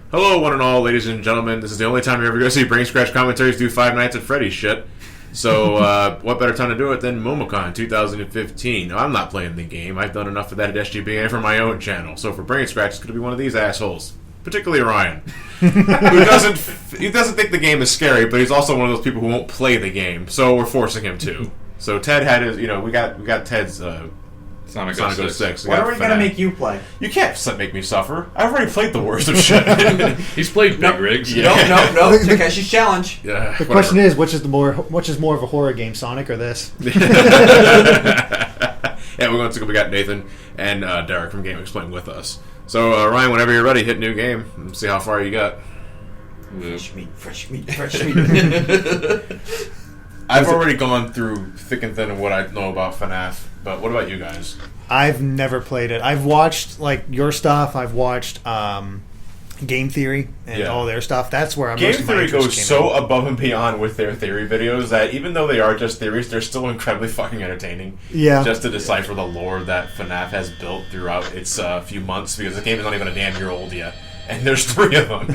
Hello, one and all, ladies and gentlemen. This is the only time you're ever going to see BrainScratch Commentaries do Five Nights at Freddy's shit. So, what better time to do it than MomoCon 2015? No, I'm not playing the game. I've done enough of that at SGB and for my own channel. So for BrainScratch, it's going to be one of these assholes. Particularly Ryan. He doesn't think the game is scary, but he's also one of those people who won't play the game. So we're forcing him to. So Ted had his, we got Ted's Sonic 06. What are we going to make you play? You can't make me suffer. I've already played the worst of shit. He's played Big Rigs. Yeah. No. Takeshi's challenge. Yeah, the question is, which is more of a horror game, Sonic or this? Yeah, we got Nathan and Derek from Game Explain with us. So Ryan, whenever you're ready, hit new game and see how far you got. Fresh meat. I've already gone through thick and thin of what I know about FNAF, but what about you guys? I've never played it. I've watched your stuff. I've watched Game Theory and all their stuff. That's where I'm. Game Theory goes so above and beyond with their theory videos that even though they are just theories, they're still incredibly fucking entertaining. Yeah. Just to decipher the lore that FNAF has built throughout its few months, because the game is not even a damn year old yet. And there's 3 of them.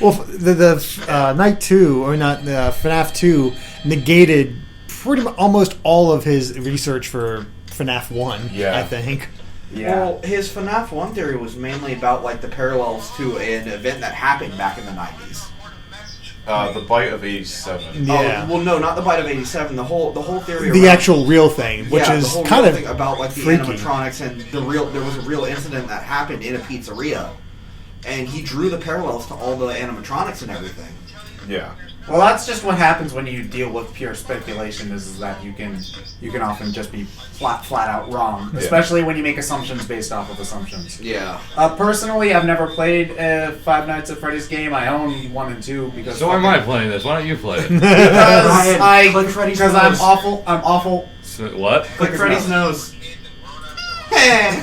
Well, the Night 2, or not, FNAF 2, negated pretty much almost all of his research for FNAF 1, I think. Yeah. Well, his FNAF 1 theory was mainly about the parallels to an event that happened back in the 90s. The Bite of 87. Yeah. Well, no, not the Bite of 87. The whole theory. The actual real thing, which is the whole kind of thing about the freaky. animatronics and there was a real incident that happened in a pizzeria. And he drew the parallels to all the animatronics and everything. Yeah. Well, that's just what happens when you deal with pure speculation. Is that you can often just be flat out wrong, especially when you make assumptions based off of assumptions. Yeah. Personally, I've never played Five Nights at Freddy's game. I own 1 and 2 because. So am I playing this? Why don't you play it? Because I'm awful. I'm awful. So, what? Click Freddy's nose. Yeah,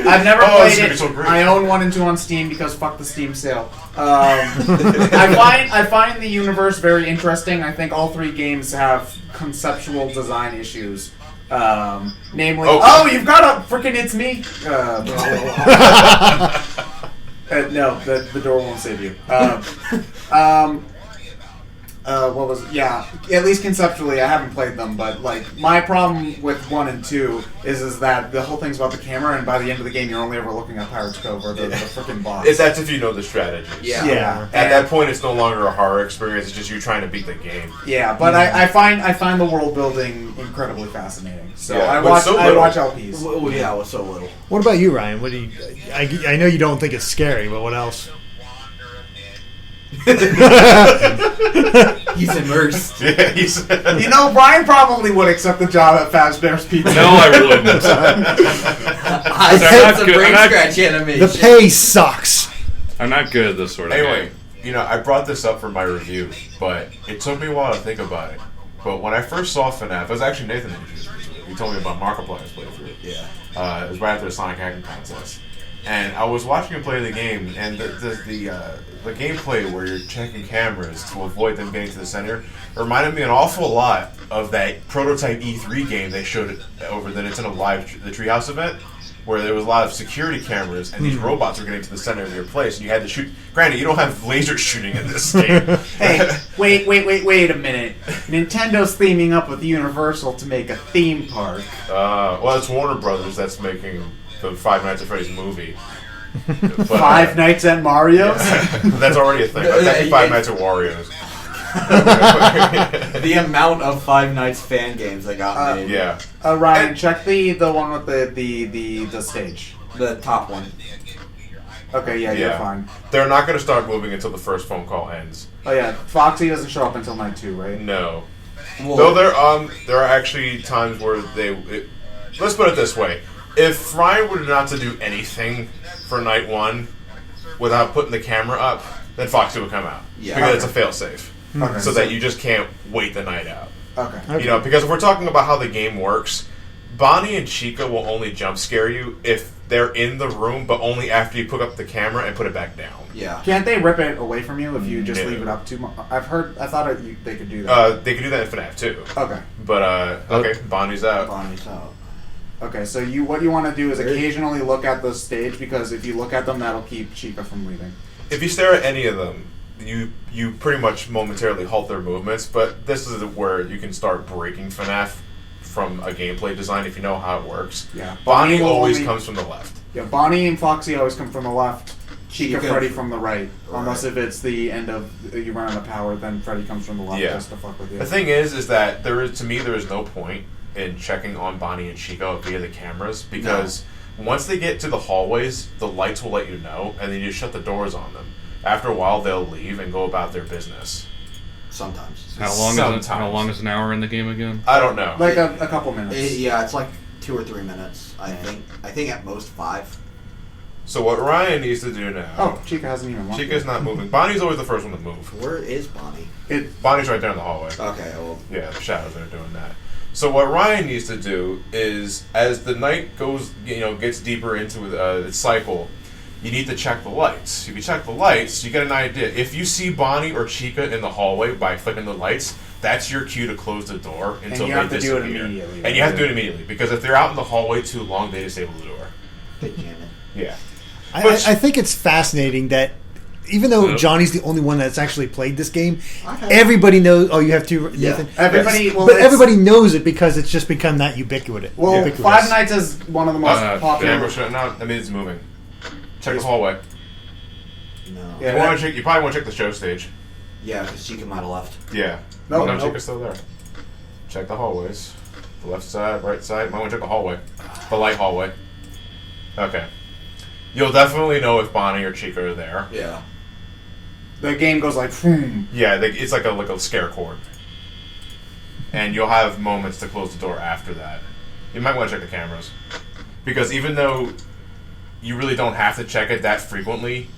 I've never played it. So great. I own 1 and 2 on Steam because fuck the Steam sale. I find the universe very interesting. I think all 3 games have conceptual design issues. Namely, you've got a freaking it's me. No, the door won't save you. What was it? Yeah, at least conceptually I haven't played them, but my problem with 1 and 2 is that the whole thing's about the camera, and by the end of the game you're only ever looking at Pirate's Cove or the freaking boss. That's if you know the strategy. Yeah. At that point it's no longer a horror experience, it's just you trying to beat the game. Yeah, but I find the world building incredibly fascinating. So I watch LPs. Well, yeah, it was so little. What about you, Ryan? What do you? I know you don't think it's scary, but what else? He's immersed. Yeah, Brian probably would accept the job at Fazbear's Pizza. No, I wouldn't. I said some BrainScratch animation. The pay sucks. I'm not good at this sort of game. I brought this up for my review, but it took me a while to think about it. But when I first saw FNAF, it was actually Nathan who introduced me to it. He told me about Markiplier's playthrough. Yeah. It was right after the Sonic Hacking Contest. And I was watching him play the game, and the gameplay where you're checking cameras to avoid them getting to the center reminded me an awful lot of that prototype E3 game they showed over the Nintendo the Treehouse event, where there was a lot of security cameras, and these robots were getting to the center of your place, and you had to shoot. Granted, you don't have laser shooting in this game. Hey, wait a minute. Nintendo's theming up with Universal to make a theme park. Well, it's Warner Brothers that's making the Five Nights at Freddy's movie. But, Five Nights at Mario's? That's already a thing. That's Five Nights at Wario's. The amount of Five Nights fan games that got made. Yeah. Ryan, check the one with the stage. The top one. Okay, you're fine. They're not going to start moving until the first phone call ends. Oh yeah, Foxy doesn't show up until night 2, right? No. Well, Though there are actually times where let's put it this way. If Ryan were not to do anything for night 1 without putting the camera up, then Foxy would come out. Yeah. Because it's a fail-safe. Okay. So that you just can't wait the night out. Okay. Because if we're talking about how the game works, Bonnie and Chica will only jump scare you if they're in the room, but only after you pick up the camera and put it back down. Yeah. Can't they rip it away from you if you just leave it up too much? I thought they could do that. They could do that in FNAF too. Okay. But, okay, Bonnie's out. Bonnie's out. Okay, so what you want to do is occasionally look at the stage, because if you look at them, that'll keep Chica from leaving. If you stare at any of them, you pretty much momentarily halt their movements, but this is where you can start breaking FNAF from a gameplay design if you know how it works. Yeah. Bonnie always comes from the left. Yeah, Bonnie and Foxy always come from the left. Chica, Freddy from the right. Unless if it's the end of you run out of power, then Freddy comes from the left just to fuck with you. The thing is that there is no point in checking on Bonnie and Chica via the cameras, because once they get to the hallways, the lights will let you know, and then you shut the doors on them. After a while, they'll leave and go about their business. Sometimes. How long is an hour in the game again? I don't know. Like a couple minutes. It's like 2 or 3 minutes. I think at most 5. So what Ryan needs to do now... Oh, Chica hasn't even walked. Chica's not moving. Bonnie's always the first one to move. Where is Bonnie? Bonnie's right there in the hallway. Okay, well... Yeah, the shadows are doing that. So what Ryan needs to do is, as the night gets deeper into its cycle, you need to check the lights. If you check the lights, you get an idea. If you see Bonnie or Chica in the hallway by flicking the lights, that's your cue to close the door until they disappear. And you have to do it immediately. And you have to do it immediately, because if they're out in the hallway too long, they disable the door. They can. Yeah. I think it's fascinating that even though Johnny's the only one that's actually played this game, everybody knows. Oh, you have to. Yeah. Everybody knows it because it's just become that ubiquitous. Well, Five Nights is one of the most popular. That means it's moving. Check the hallway. No. Yeah, You probably want to check the show stage. Yeah, because Chica might have left. Yeah. No, Chica's still there. Check the hallways. The left side, right side. Might want to check the hallway. The light hallway. Okay. You'll definitely know if Bonnie or Chica are there. Yeah. The game goes like, boom. Yeah, it's like a scare cord. And you'll have moments to close the door after that. You might want to check the cameras. Because even though you really don't have to check it that frequently,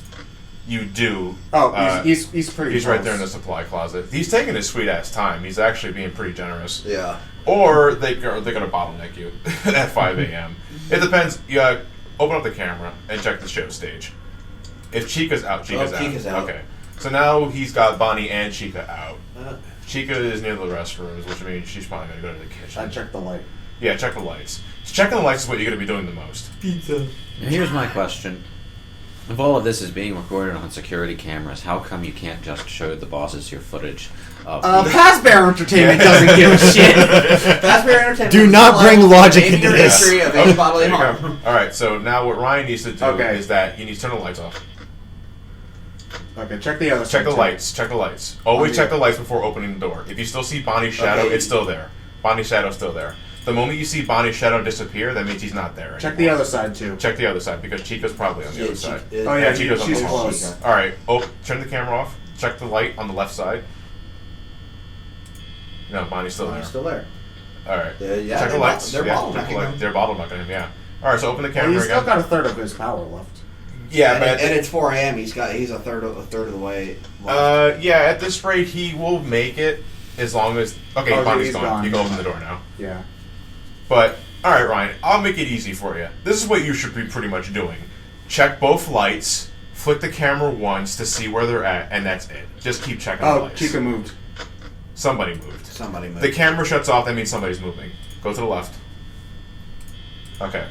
you do. Oh, he's pretty He's close. right there in the supply closet. He's taking his sweet-ass time. He's actually being pretty generous. Yeah. Or they're going to bottleneck you at 5 a.m. It depends. Open up the camera and check the show stage. If Chica's out, Chica's out. Okay. So now he's got Bonnie and Chica out. Chica is near the restrooms, which means she's probably going to go to the kitchen. I checked the light. Yeah, check the lights. Checking the lights is what you're going to be doing the most. Pizza. And here's my question. If all of this is being recorded on security cameras, how come you can't just show the bosses your footage of... Passbear Entertainment doesn't give a shit. Passbear Entertainment. Do not bring logic into this. History of any bodily harm. Alright, so now what Ryan needs to do is that he needs to turn the lights off. Okay, check the other Check the lights. Check the lights. Always check the lights before opening the door. If you still see Bonnie's shadow, it's still there. Bonnie's shadow's still there. The moment you see Bonnie's shadow disappear, that means he's not there anymore. Check the other side, too. Check the other side, because Chica's probably on the other side. Oh, yeah, Chica's she's on the close. Alright, turn the camera off. Check the light on the left side. No, Bonnie's still there. Bonnie's still there. Alright. Yeah, check the lights. They're bottlenecking him. They're bottlenecking him, yeah. Alright, so open the camera He's again. still got a third of his power left. Yeah, and it's 4 a.m. He's a third of the way left. Yeah, at this rate, he will make it as long as... Okay, Bonnie's gone. You can open the door now. Yeah. But... Alright, Ryan, I'll make it easy for you. This is what you should be pretty much doing. Check both lights, flick the camera once to see where they're at, and that's it. Just keep checking the lights. Chica moved. Somebody moved. Somebody moved. The camera shuts off, that means somebody's moving. Go to the left. Okay.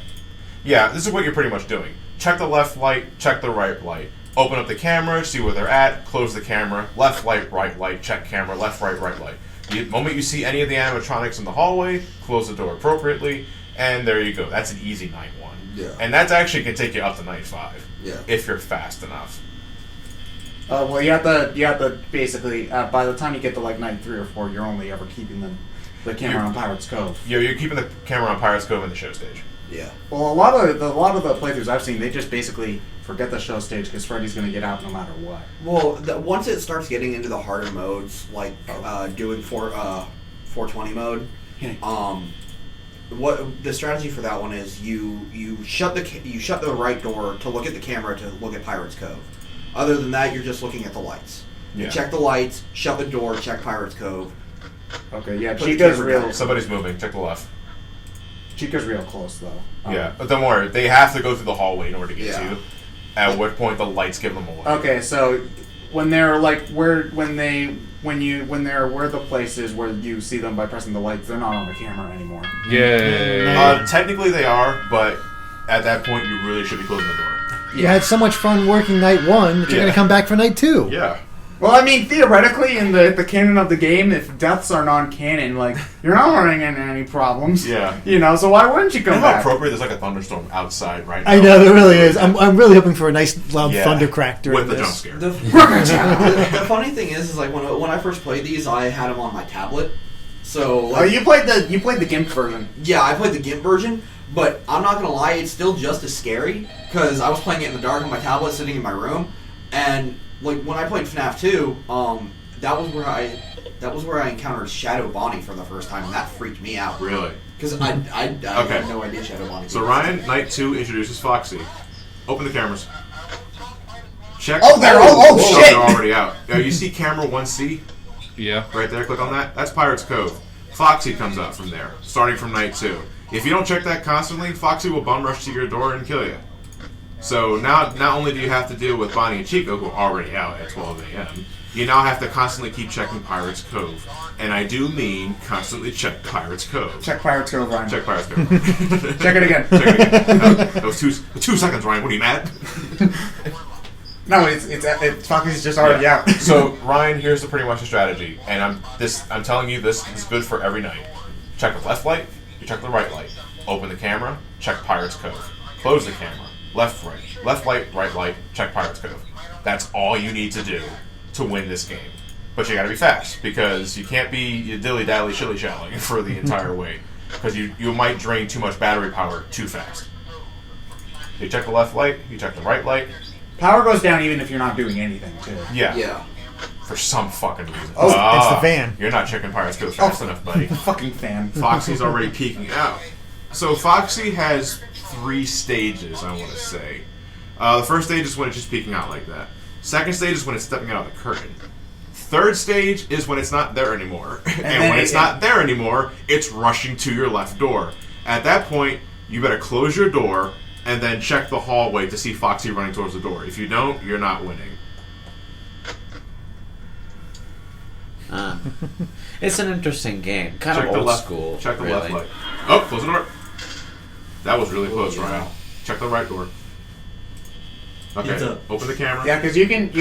Yeah, this is what you're pretty much doing. Check the left light, check the right light. Open up the camera, see where they're at, close the camera, left light, right light, check camera, left, right light. The moment you see any of the animatronics in the hallway, close the door appropriately, and there you go. That's an easy night 1. Yeah. And that actually can take you up to night 5. Yeah. If you're fast enough. Well, you have to basically, by the time you get to like night 3 or 4, you're only ever keeping the camera on Pirate's Cove. You're keeping the camera on Pirate's Cove in the show stage. Yeah. Well, a lot of the playthroughs I've seen, they just basically forget the show stage because Freddy's going to get out no matter what. Well, once it starts getting into the harder modes, like doing 420 mode, what the strategy for that one is, you shut the right door to look at the camera to look at Pirate's Cove. Other than that, you're just looking at the lights. Yeah. You check the lights, shut the door, check Pirate's Cove. Okay, yeah, Put the Chica's camera real. down. Somebody's moving. Check the left. Chica's real close though. Yeah, but don't worry. They have to go through the hallway in order to get Yeah. to you. At what point the lights give them away. Okay, so when they're like where the place is where you see them by pressing the lights, they're not on the camera anymore. Yay. Technically they are, but at that point you really should be closing the door. You had so much fun working night 1 that you're going to come back for night 2. Yeah. Well, I mean, theoretically, in the canon of the game, if deaths are non-canon, like, you're not running into any problems. Yeah. You know, so why wouldn't you come You know how back? appropriate there's like a thunderstorm outside right now? I know, there really is. I'm really hoping for a nice loud thunder crack during with the this. jump scare. The funny thing is like when I first played these, I had them on my tablet. So like, Oh, you played the GIMP version. yeah, I played the GIMP version, but I'm not gonna lie, it's still just as scary because I was playing it in the dark on my tablet, sitting in my room, and like when I played FNAF 2, that was where I encountered Shadow Bonnie for the first time, and that freaked me out. Really? Because I had no idea Shadow Bonnie. So Ryan, night 2 introduces Foxy. Open the cameras. Check. Oh, they're shit! They're already out. You see camera 1C? Yeah. Right there, click on that. That's Pirate's Cove. Foxy comes out from there, starting from night 2. If you don't check that constantly, Foxy will bum rush to your door and kill you. So now, not only do you have to deal with Bonnie and Chico, who are already out at 12 a.m., you now have to constantly keep checking Pirate's Cove. And I do mean constantly check Pirate's Cove. Check Pirate's Cove, Ryan. Check Pirate's Cove. Check it again. Check it again. That was 2 seconds, Ryan. What are you, mad? No, it's Foxy's just already out. So Ryan, here's pretty much the strategy, and I'm telling you this is good for every night. Check the left light, you check the right light. Open the camera, check Pirate's Cove. Close the camera, left light, right light, check Pirate's Cove. That's all you need to do to win this game. But you got to be fast because you can't be dilly dally shilly shallying for the entire way because you might drain too much battery power too fast. You check the left light, you check the right light. Power goes down even if you're not doing anything, too. Yeah. Yeah. For some fucking reason. Oh, it's the fan. You're not checking Pirates Cove fast enough, buddy. Fucking fan. Foxy's already peeking out. So Foxy has 3 stages, I want to say. The first stage is when it's just peeking out like that. Second stage is when it's stepping out of the curtain. Third stage is when it's not there anymore. And when it's not there anymore, it's rushing to your left door. At that point, you better close your door and then check the hallway to see Foxy running towards the door. If you don't, you're not winning. It's an interesting game. Kind Check of the old left, school. Check the really. left light. Oh, close the door. That was really close, Ryan. Check the right door. Okay, open the camera. Yeah, because you can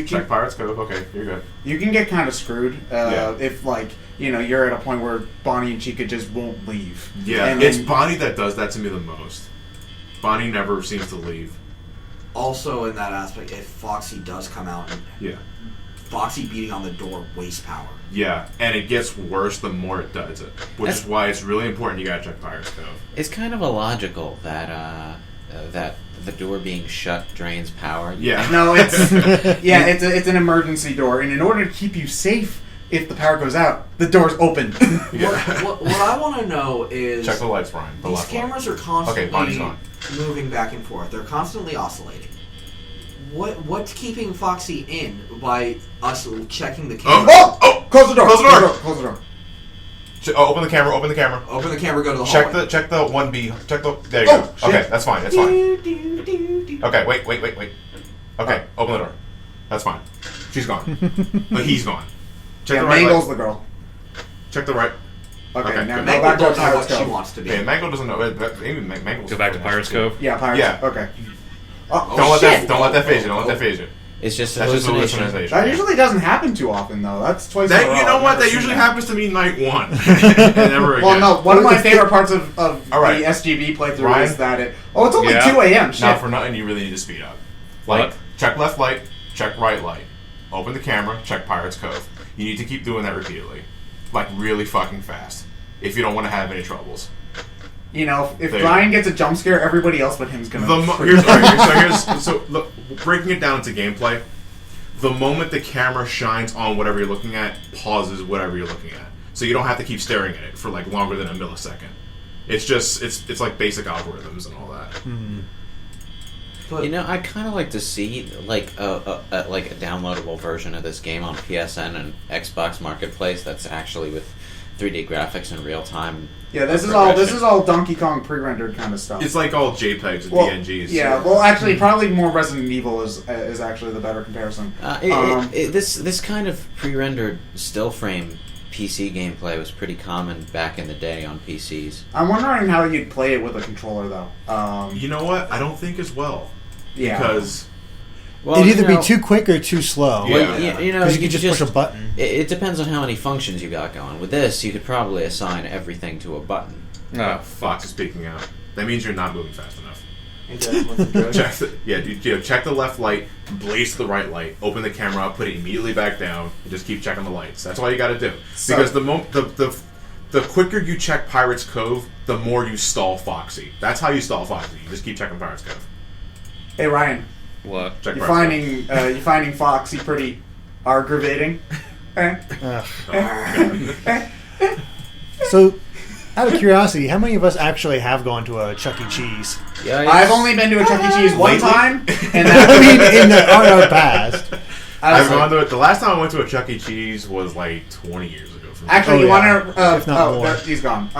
Check Pirate's Cove. Okay, you're good. You can get kind of screwed Yeah. if, like, you're at a point where Bonnie and Chica just won't leave. Yeah, And it's then- Bonnie that does that to me the most. Bonnie never seems to leave. Also, in that aspect, if Foxy does come out, Yeah. Foxy beating on the door wastes power. Yeah, and it gets worse the more it does it, which is why it's really important you gotta check Pirate's Cove. It's kind of illogical that that the door being shut drains power. Yeah. No, it's an emergency door, and in order to keep you safe, if the power goes out, the door's open. Yeah. What I want to know is Check the lights, Brian. The these left light. cameras are Okay, Bonnie's constantly on. moving back and forth. They're constantly oscillating. What's keeping Foxy in by us checking the camera? Oh! Close the door! Close the door! Close the door! Open the camera. Open the camera. Open the camera. Go to the hallway. Check the 1B. Check the. There you Oh, go. shit. Okay, that's fine. That's fine. Do. Okay, wait. Okay, open the door. That's fine. She's gone. But he's gone. Check Yeah, the right Mangle's light. the girl. Check the right. Okay, Okay, now good. go Mangle back to does know Pirate's what she Cove. wants to be. Okay, Mango doesn't know. Even Mango's Go back to Pirate's Cove. Yeah, Pirates. Yeah. Okay. Don't let shit. that phase you. Don't let that phase you. It's just That's just hallucination. hallucination. That usually doesn't happen too often, though. That's twice in a row. You know I've what? never That seen usually happens to me night 1. And never again. Well, no. One of my It's favorite parts of All right. the SGB playthrough Ryan? is that it. Oh, it's only Yeah. 2 a.m. Shit. Not for nothing, you really need to speed up. Like, What? check left light, check right light. Open the camera, check Pirate's Cove. You need to keep doing that repeatedly. Like, really fucking fast. If you don't want to have any troubles. You know, if There you Brian go. gets a jump scare, everybody else but him's gonna. Look, breaking it down into gameplay. The moment the camera shines on whatever you're looking at, pauses whatever you're looking at. So you don't have to keep staring at it for like longer than a millisecond. It's just it's like basic algorithms and all that. But You know, I kind of like to see like a downloadable version of this game on PSN and Xbox Marketplace that's actually with 3D graphics in real time. Yeah, this is all Donkey Kong pre-rendered kind of stuff. It's like all JPEGs and Well, PNGs. Yeah, well, actually, probably more Resident Evil is actually the better comparison. This kind of pre-rendered still frame PC gameplay was pretty common back in the day on PCs. I'm wondering how you'd play it with a controller, though. You know what? I don't think as well. Yeah. Because Well, It'd either be too quick or too slow. Yeah. Well, you know, Because you could just push a button. It depends on how many functions you got going. With this, you could probably assign everything to a button. No. Fox is peeking out. That means you're not moving fast enough. Check Check the left light, blaze the right light, open the camera up, put it immediately back down, and just keep checking the lights. That's all you got to do. So- Because the quicker you check Pirate's Cove, the more you stall Foxy. That's how you stall Foxy. You just keep checking Pirate's Cove. Hey, Ryan, What? Check you Pirate's Cove. finding Foxy pretty aggravating? Eh? Ugh. So, out of curiosity, how many of us actually have gone to a Chuck E. Cheese? Yeah, I've only been to a Chuck E. Cheese one Lately? time, and I mean, that our past. I've gone to it. The last time I went to a Chuck E. Cheese was like 20 years ago. For me. actually, Oh, you yeah. want to? If not more. He's gone.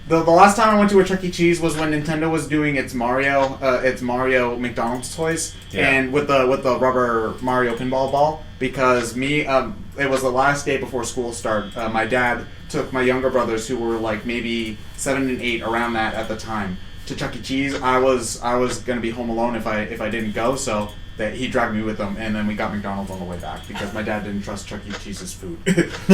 The last time I went to a Chuck E. Cheese was when Nintendo was doing its Mario McDonald's toys, Yeah. and with the rubber Mario pinball ball. Because it was the last day before school started. My dad took my younger brothers, who were like maybe 7 and 8, around that at the time, to Chuck E. Cheese. I was gonna be home alone if I didn't go, so that he dragged me with him, and then we got McDonald's on the way back because my dad didn't trust Chuck E. Cheese's food.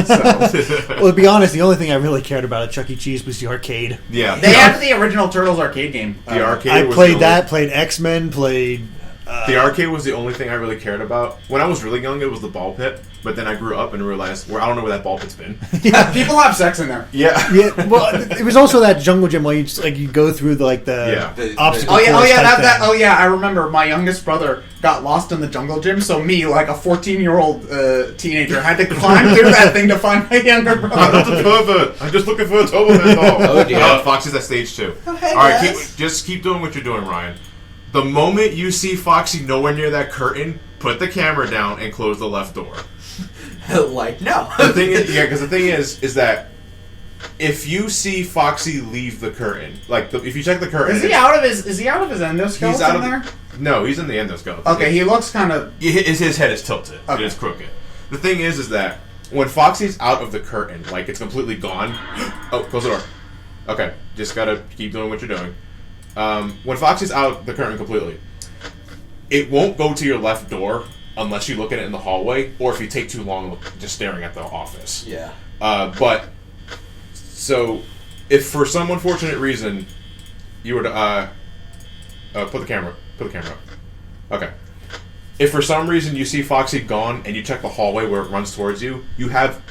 So. Well, to be honest, the only thing I really cared about at Chuck E. Cheese was the arcade. Yeah. They had the original Turtles arcade game. The arcade I was played the that, played X-Men, played... The arcade was the only thing I really cared about. When I was really young, it was the ball pit. But then I grew up and realized, I don't know where that ball pit's been. People have sex in there. Yeah. Yeah, well, it was also that jungle gym where you just, you go through the obstacle Oh yeah, course type thing. oh yeah. I remember my youngest brother got lost in the jungle gym, so me, like a 14-year-old teenager, had to climb through that thing to find my younger I'm not brother. a pervert. I'm just looking for a Toblerone doll. Oh, dear. Foxy's at stage 2. hey, All right, guys. just keep doing what you're doing, Ryan. The moment you see Foxy nowhere near that curtain, put the camera down and close the left door. Like, no. The thing is, because the thing is that if you see Foxy leave the curtain, if you check the curtain, Is he out of his endoskeleton He's out of there? No, he's in the endoskeleton. Okay, he looks kind of. His head is tilted. Okay. It is crooked. The thing is that when Foxy's out of the curtain, like it's completely gone. Oh, close the door. Okay, just gotta keep doing what you're doing. When Foxy's out the curtain completely, it won't go to your left door unless you look at it in the hallway, or if you take too long just staring at the office. Yeah. So if for some unfortunate reason you were to put the camera up. Okay. If for some reason you see Foxy gone and you check the hallway where it runs towards you, you have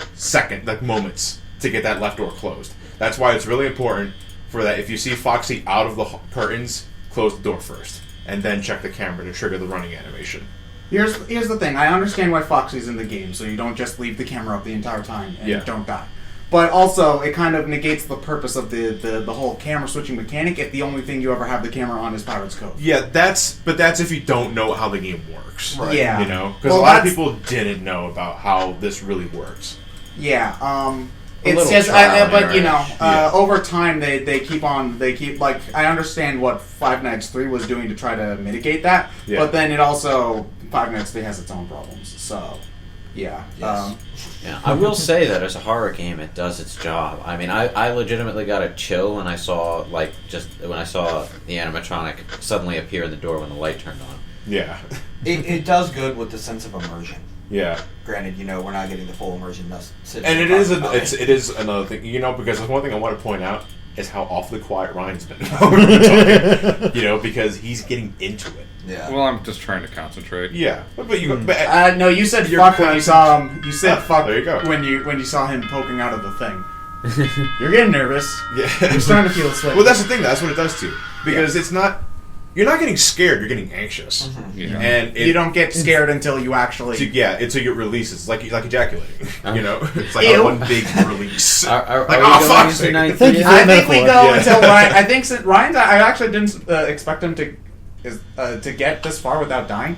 moments to get that left door closed. That's why it's really important for that. If you see Foxy out of the curtains, close the door first, and then check the camera to trigger the running animation. Here's the thing. I understand why Foxy's in the game, so you don't just leave the camera up the entire time and don't die. But also, it kind of negates the purpose of the whole camera switching mechanic if the only thing you ever have the camera on is Pirate's Cove. Yeah, that's if you don't know how the game works. Right. Yeah. You know, because Well, a lot of that's- people didn't know about how this really works. Yeah, it's little just, trial and but you know, Yeah. over time they keep like I understand what Five Nights 3 was doing to try to mitigate that, Yeah. but then it also Five Nights 3 has its own problems. So, yeah, Yes. Yeah, I will say that as a horror game, it does its job. I mean, I legitimately got a chill when I saw the animatronic suddenly appear in the door when the light turned on. Yeah. It does good with the sense of immersion. Yeah. Granted, we're not getting the full immersion. And it is another thing, because there's one thing I want to point out is how awfully quiet Ryan's been while we've been talking. Because he's getting into it. Yeah. Well, I'm just trying to concentrate. Yeah, but you. no, you said You're fuck when you saw him. You said Oh, fuck there you go. when you saw him poking out of the thing. You're getting nervous. Yeah. You're starting to feel sweaty. Well, that's the thing. That's what it does to you, because it's not. You're not getting scared. You're getting anxious, Yeah. and you don't get scared until you actually. until it releases. It's like ejaculating. It's like Ew. a one big release. Are Like, we oh, going fuck's into sake. 9th Thank you grade? for I the think we metaphor. go Yeah. until Ryan. I think Ryan's. I actually didn't expect him to get this far without dying.